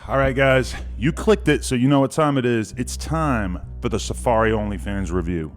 All right, guys, you clicked it, so you know what time it is. It's time for the Safaree OnlyFans review.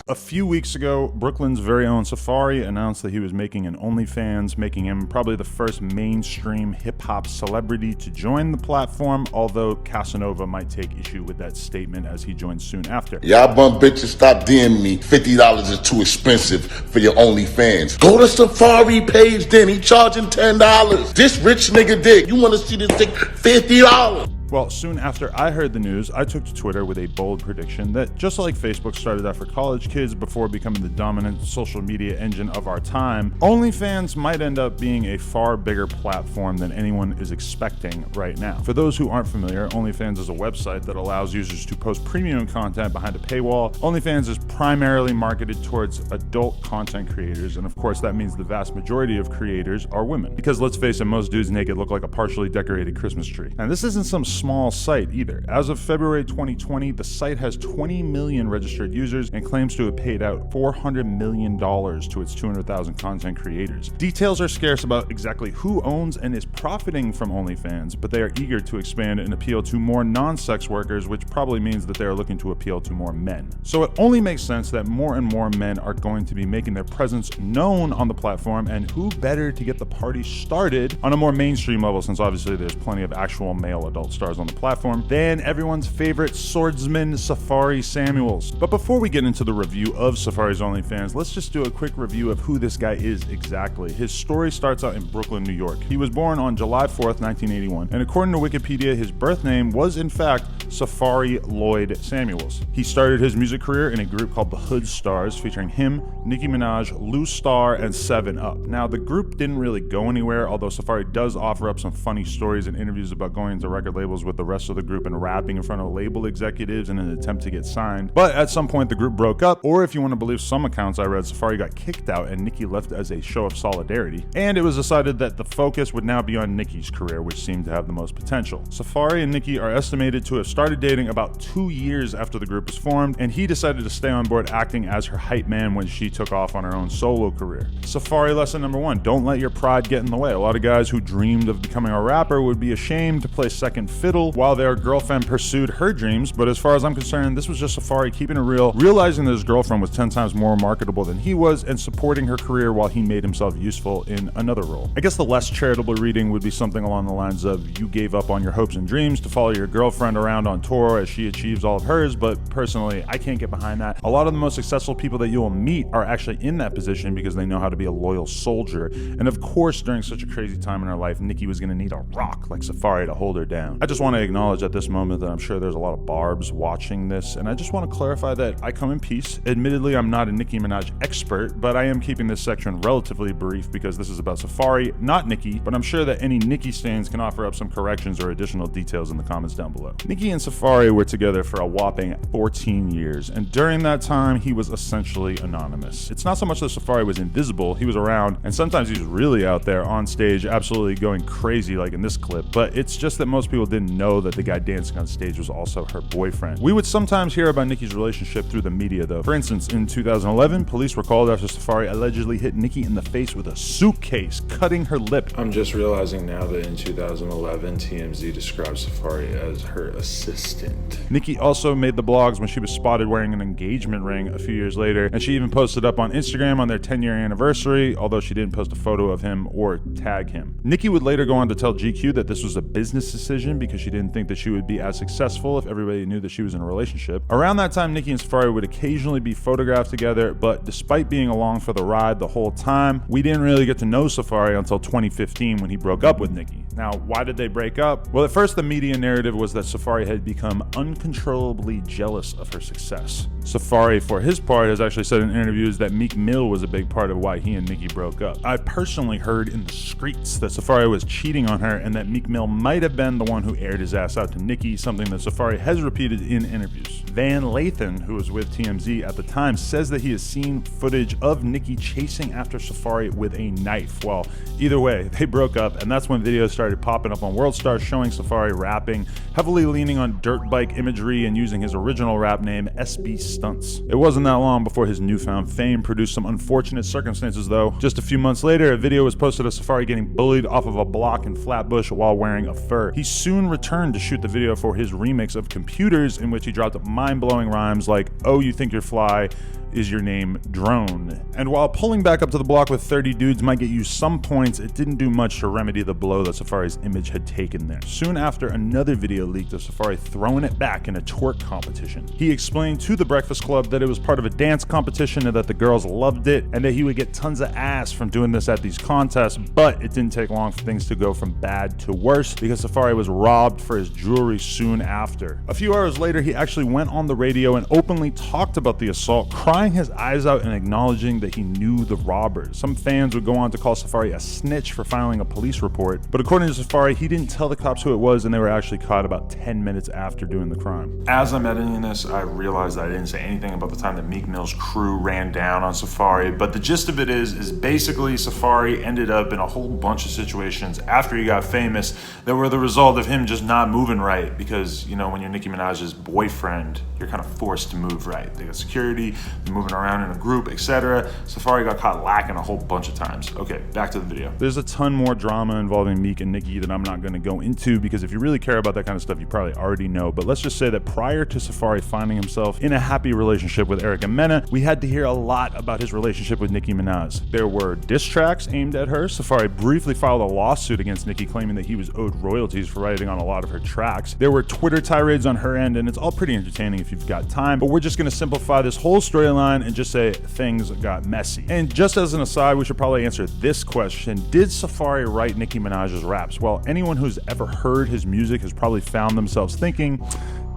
A few weeks ago, Brooklyn's very own Safaree announced that he was making an OnlyFans, making him probably the first mainstream hip-hop celebrity to join the platform, although Casanova might take issue with that statement as he joined soon after. Y'all bum bitches, stop DMing me. $50 is too expensive for your OnlyFans. Go to Safaree page then, he charging $10. This rich nigga dick, you wanna see this dick, $50. Well, soon after I heard the news, I took to Twitter with a bold prediction that just like Facebook started out for college kids before becoming the dominant social media engine of our time, OnlyFans might end up being a far bigger platform than anyone is expecting right now. For those who aren't familiar, OnlyFans is a website that allows users to post premium content behind a paywall. OnlyFans is primarily marketed towards adult content creators, and of course that means the vast majority of creators are women. Because let's face it, most dudes naked look like a partially decorated Christmas tree. And this isn't some small site either. As of February 2020, the site has 20 million registered users and claims to have paid out $400 million to its 200,000 content creators. Details are scarce about exactly who owns and is profiting from OnlyFans, but they are eager to expand and appeal to more non-sex workers, which probably means that they are looking to appeal to more men. So it only makes sense that more and more men are going to be making their presence known on the platform, and who better to get the party started on a more mainstream level, since obviously there's plenty of actual male adult stars on the platform, than everyone's favorite swordsman Safaree Samuels. But before we get into the review of Safaree's OnlyFans, let's just do a quick review of who this guy is exactly. His story starts out in Brooklyn, New York. He was born on July 4th, 1981, and according to Wikipedia, his birth name was in fact Safaree Lloyd Samuels. He started his music career in a group called the Hood Stars, featuring him, Nicki Minaj, Lou Starr, and 7up. Now, the group didn't really go anywhere, although Safaree does offer up some funny stories and interviews about going into record labels with the rest of the group and rapping in front of label executives in an attempt to get signed. But at some point the group broke up, or if you want to believe some accounts I read, Safaree got kicked out and Nicki left as a show of solidarity. And it was decided that the focus would now be on Nicki's career, which seemed to have the most potential. Safaree and Nicki are estimated to have started dating about 2 years after the group was formed, and he decided to stay on board acting as her hype man when she took off on her own solo career. Safaree lesson number 1, don't let your pride get in the way. A lot of guys who dreamed of becoming a rapper would be ashamed to play second fiddle while their girlfriend pursued her dreams, but as far as I'm concerned, this was just Safaree keeping it real, realizing that his girlfriend was 10 times more marketable than he was, and supporting her career while he made himself useful in another role. I guess the less charitable reading would be something along the lines of, you gave up on your hopes and dreams to follow your girlfriend around on tour as she achieves all of hers, but personally, I can't get behind that. A lot of the most successful people that you will meet are actually in that position because they know how to be a loyal soldier, and of course, during such a crazy time in her life, Nicki was gonna need a rock like Safaree to hold her down. I just want to acknowledge at this moment that I'm sure there's a lot of barbs watching this, and I just want to clarify that I come in peace. Admittedly, I'm not a Nicki Minaj expert, but I am keeping this section relatively brief because this is about Safaree, not Nicki, but I'm sure that any Nicki stans can offer up some corrections or additional details in the comments down below. Nicki and Safaree were together for a whopping 14 years, and during that time, he was essentially anonymous. It's not so much that Safaree was invisible, he was around, and sometimes he was really out there on stage, absolutely going crazy like in this clip, but it's just that most people didn't know that the guy dancing on stage was also her boyfriend. We would sometimes hear about Nicki's relationship through the media though. For instance, in 2011, police were called after Safaree allegedly hit Nicki in the face with a suitcase, cutting her lip. I'm just realizing now that in 2011, TMZ describes Safaree as her assistant. Nicki also made the blogs when she was spotted wearing an engagement ring a few years later, and she even posted up on Instagram on their 10-year anniversary, although she didn't post a photo of him or tag him. Nicki would later go on to tell GQ that this was a business decision because she didn't think that she would be as successful if everybody knew that she was in a relationship. Around that time, Nicki and Safaree would occasionally be photographed together, but despite being along for the ride the whole time, we didn't really get to know Safaree until 2015 when he broke up with Nicki. Now, why did they break up? Well, at first the media narrative was that Safaree had become uncontrollably jealous of her success. Safaree, for his part, has actually said in interviews that Meek Mill was a big part of why he and Nicki broke up. I personally heard in the streets that Safaree was cheating on her and that Meek Mill might have been the one who aired his ass out to Nicki, something that Safaree has repeated in interviews. Van Lathan, who was with TMZ at the time, says that he has seen footage of Nicki chasing after Safaree with a knife. Well, either way, they broke up, and that's when videos started started popping up on World Star showing Safaree rapping, heavily leaning on dirt bike imagery and using his original rap name SB Stunts. It wasn't that long before his newfound fame produced some unfortunate circumstances though. Just a few months later, a video was posted of Safaree getting bullied off of a block in Flatbush while wearing a fur. He soon returned to shoot the video for his remix of Computers, in which he dropped mind-blowing rhymes like, "Oh, you think you're fly? Is your name Drone?" And while pulling back up to the block with 30 dudes might get you some points, it didn't do much to remedy the blow that Safaree's image had taken there. Soon after, another video leaked of Safaree throwing it back in a twerk competition. He explained to the Breakfast Club that it was part of a dance competition and that the girls loved it, and that he would get tons of ass from doing this at these contests, but it didn't take long for things to go from bad to worse because Safaree was robbed for his jewelry soon after. A few hours later, he actually went on the radio and openly talked about the assault, crying his eyes out and acknowledging that he knew the robbers. Some fans would go on to call Safaree a snitch for filing a police report, but according to Safaree, he didn't tell the cops who it was, and they were actually caught about 10 minutes after doing the crime. As I'm editing this, I realized that I didn't say anything about the time that Meek Mill's crew ran down on Safaree, but the gist of it is basically Safaree ended up in a whole bunch of situations after he got famous that were the result of him just not moving right, because, you know, when you're Nicki Minaj's boyfriend, you're kind of forced to move right. They got security, moving around in a group, etc. Safaree got caught lacking a whole bunch of times. Okay, back to the video. There's a ton more drama involving Meek and Nicki that I'm not going to go into because if you really care about that kind of stuff, you probably already know. But let's just say that prior to Safaree finding himself in a happy relationship with Erica Mena, we had to hear a lot about his relationship with Nicki Minaj. There were diss tracks aimed at her. Safaree briefly filed a lawsuit against Nicki claiming that he was owed royalties for writing on a lot of her tracks. There were Twitter tirades on her end, and it's all pretty entertaining if you've got time, but we're just going to simplify this whole storyline and just say things got messy. And just as an aside, we should probably answer this question: did Safaree write Nicki Minaj's raps? Well, anyone who's ever heard his music has probably found themselves thinking,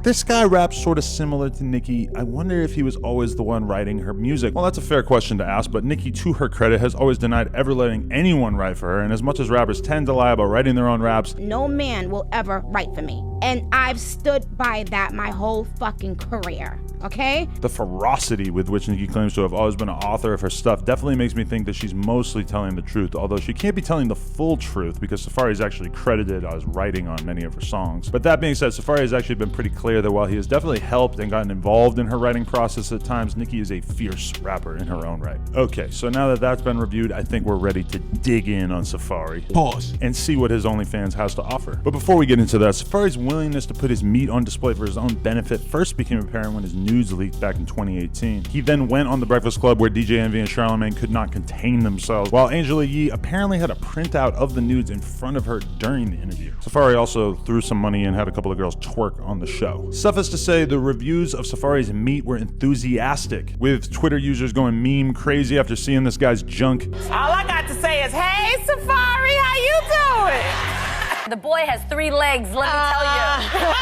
this guy raps sort of similar to Nicki. I wonder if he was always the one writing her music. Well, that's a fair question to ask, but Nicki, to her credit, has always denied ever letting anyone write for her, and as much as rappers tend to lie about writing their own raps, no man will ever write for me. And I've stood by that my whole fucking career. Okay? The ferocity with which Nicki claims to have always been an author of her stuff definitely makes me think that she's mostly telling the truth, although she can't be telling the full truth because Safaree is actually credited as writing on many of her songs. But that being said, Safaree has actually been pretty clear that while he has definitely helped and gotten involved in her writing process at times, Nicki is a fierce rapper in her own right. Okay, so now that that's been reviewed, I think we're ready to dig in on Safaree. Pause. And see what his OnlyFans has to offer. But before we get into that, Safaree's willingness to put his meat on display for his own benefit first became apparent when his nudes leaked back in 2018. He then went on The Breakfast Club where DJ Envy and Charlamagne could not contain themselves, while Angela Yee apparently had a printout of the nudes in front of her during the interview. Safaree also threw some money and had a couple of girls twerk on the show. Suffice to say, the reviews of Safaree's meat were enthusiastic, with Twitter users going meme crazy after seeing this guy's junk. All I got to say is, hey, Safaree, how you doing? The boy has 3 legs, let me tell you.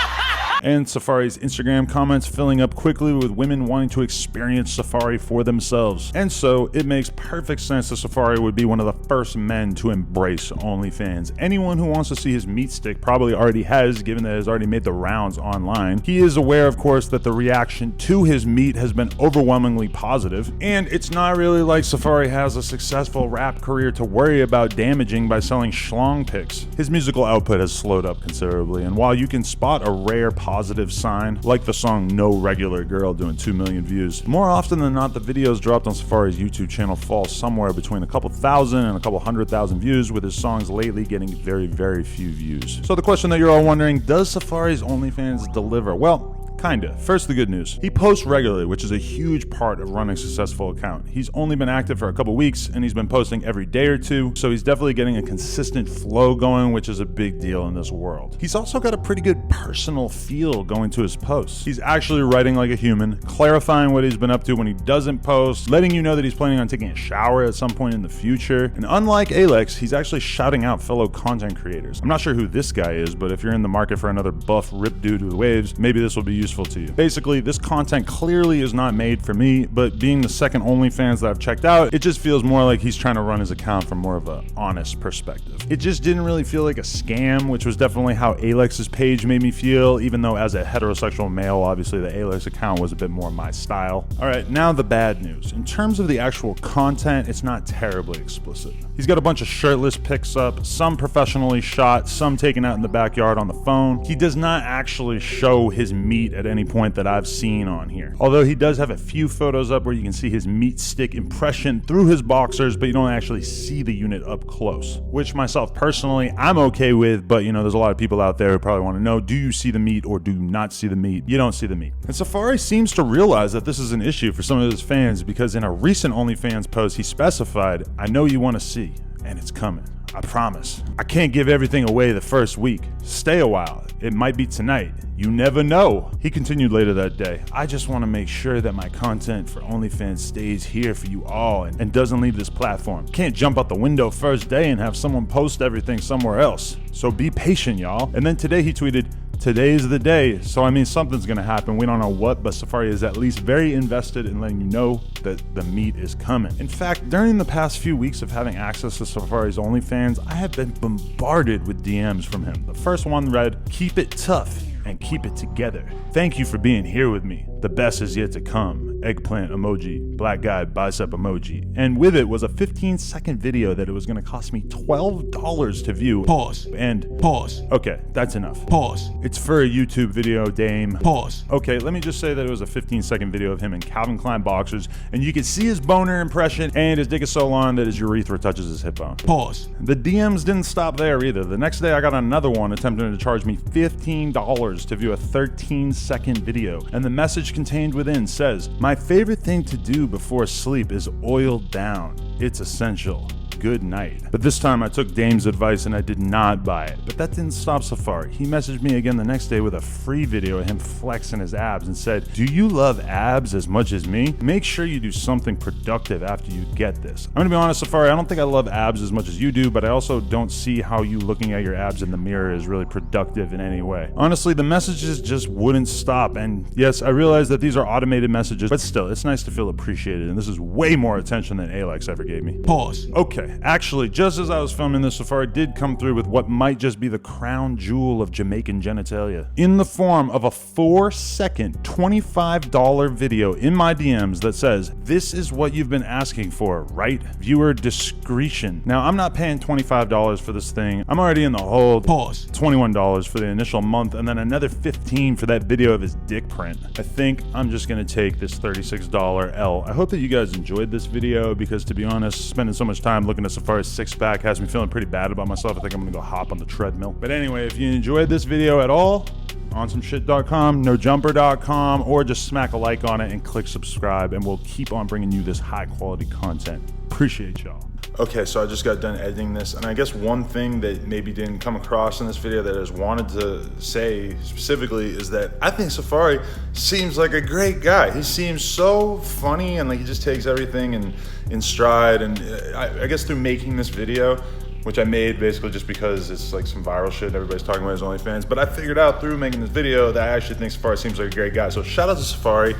And Safaree's Instagram comments filling up quickly with women wanting to experience Safaree for themselves. And so it makes perfect sense that Safaree would be one of the first men to embrace OnlyFans. Anyone who wants to see his meat stick probably already has, given that it has already made the rounds online. He is aware, of course, that the reaction to his meat has been overwhelmingly positive, and it's not really like Safaree has a successful rap career to worry about damaging by selling schlong pics. His musical output has slowed up considerably, and while you can spot a rare positive sign, like the song No Regular Girl doing 2 million views, more often than not, the videos dropped on Safaree's YouTube channel fall somewhere between a couple thousand and a couple 100,000 views, with his songs lately getting very, very few views. So the question that you're all wondering, does Safaree's OnlyFans deliver? Well, kinda. First, the good news. He posts regularly, which is a huge part of running a successful account. He's only been active for a couple weeks, and he's been posting every day or two, so he's definitely getting a consistent flow going, which is a big deal in this world. He's also got a pretty good personal feel going to his posts. He's actually writing like a human, clarifying what he's been up to when he doesn't post, letting you know that he's planning on taking a shower at some point in the future, and unlike Ayleks, he's actually shouting out fellow content creators. I'm not sure who this guy is, but if you're in the market for another buff, ripped dude with waves, maybe this will be useful useful to you. Basically, this content clearly is not made for me, but being the second OnlyFans that I've checked out, it just feels more like he's trying to run his account from more of an honest perspective. It just didn't really feel like a scam, which was definitely how Aylex's page made me feel, even though as a heterosexual male, obviously the Ayleks account was a bit more my style. All right, now the bad news. In terms of the actual content, it's not terribly explicit. He's got a bunch of shirtless pics up, some professionally shot, some taken out in the backyard on the phone. He does not actually show his meat at any point that I've seen on here. Although he does have a few photos up where you can see his meat stick impression through his boxers, but you don't actually see the unit up close, which myself personally, I'm okay with, but you know, there's a lot of people out there who probably want to know, do you see the meat or do you not see the meat? You don't see the meat. And Safaree seems to realize that this is an issue for some of his fans, because in a recent OnlyFans post, he specified, "I know you want to see, and it's coming. I promise. I can't give everything away the first week. Stay a while. It might be tonight. You never know." He continued later that day, "I just want to make sure that my content for OnlyFans stays here for you all and doesn't leave this platform. Can't jump out the window first day and have someone post everything somewhere else. So be patient, y'all." And then today he tweeted, "Today's the day." So I mean, something's gonna happen. We don't know what, but Safaree is at least very invested in letting you know that the meat is coming. In fact, during the past few weeks of having access to Safaree's OnlyFans, I have been bombarded with DMs from him. The first one read, "Keep it tough and keep it together. Thank you for being here with me. The best is yet to come. Eggplant emoji, black guy bicep emoji." And with it was a 15-second video that it was gonna cost me $12 to view. Pause. And Pause. okay, that's enough. Pause. It's for a YouTube video, Dame. Pause. Okay, let me just say that it was a 15-second video of him in Calvin Klein boxers, and you can see his boner impression, and his dick is so long that his urethra touches his hip bone. Pause. The DMs didn't stop there either. The next day I got another one attempting to charge me $15 to view a 13-second video, and the message contained within says, "My favorite thing to do before sleep is oil down. It's essential. Good night." But this time I took Dame's advice and I did not buy it. But that didn't stop Safaree. He messaged me again the next day with a free video of him flexing his abs and said, "Do you love abs as much as me? Make sure you do something productive after you get this." I'm gonna be honest, Safaree, I don't think I love abs as much as you do, but I also don't see how you looking at your abs in the mirror is really productive in any way. Honestly, the messages just wouldn't stop. And yes, I realize that these are automated messages, but still, it's nice to feel appreciated. And this is way more attention than Ayleks ever gave me. Pause. Okay. Actually, just as I was filming this, Safaree did come through with what might just be the crown jewel of Jamaican genitalia, in the form of a 4-second, $25 video in my DMs that says, "This is what you've been asking for, right? Viewer discretion." Now, I'm not paying $25 for this thing. I'm already in the hole. Pause. $21 for the initial month, and then another $15 for that video of his dick print. I think I'm just gonna take this $36 L. I hope that you guys enjoyed this video, because to be honest, spending so much time looking at Safaree's six-pack has me feeling pretty bad about myself. I think I'm gonna go hop on the treadmill. But anyway, if you enjoyed this video at all, onsomeshit.com, nojumper.com, or just smack a like on it and click subscribe, and we'll keep on bringing you this high-quality content. Appreciate y'all. Okay, so I just got done editing this, and I guess one thing that maybe didn't come across in this video that I just wanted to say specifically is that I think Safaree seems like a great guy. He seems so funny, and like he just takes everything in stride. And I guess through making this video, which I made basically just because it's like some viral shit everybody's talking about his OnlyFans, but I figured out through making this video that I actually think Safaree seems like a great guy. So shout out to Safaree.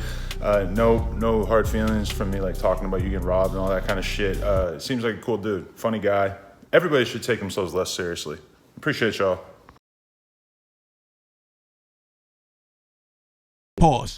No hard feelings from me, like talking about you getting robbed and all that kind of shit. Seems like a cool dude, funny guy. Everybody should take themselves less seriously. Appreciate y'all. Pause.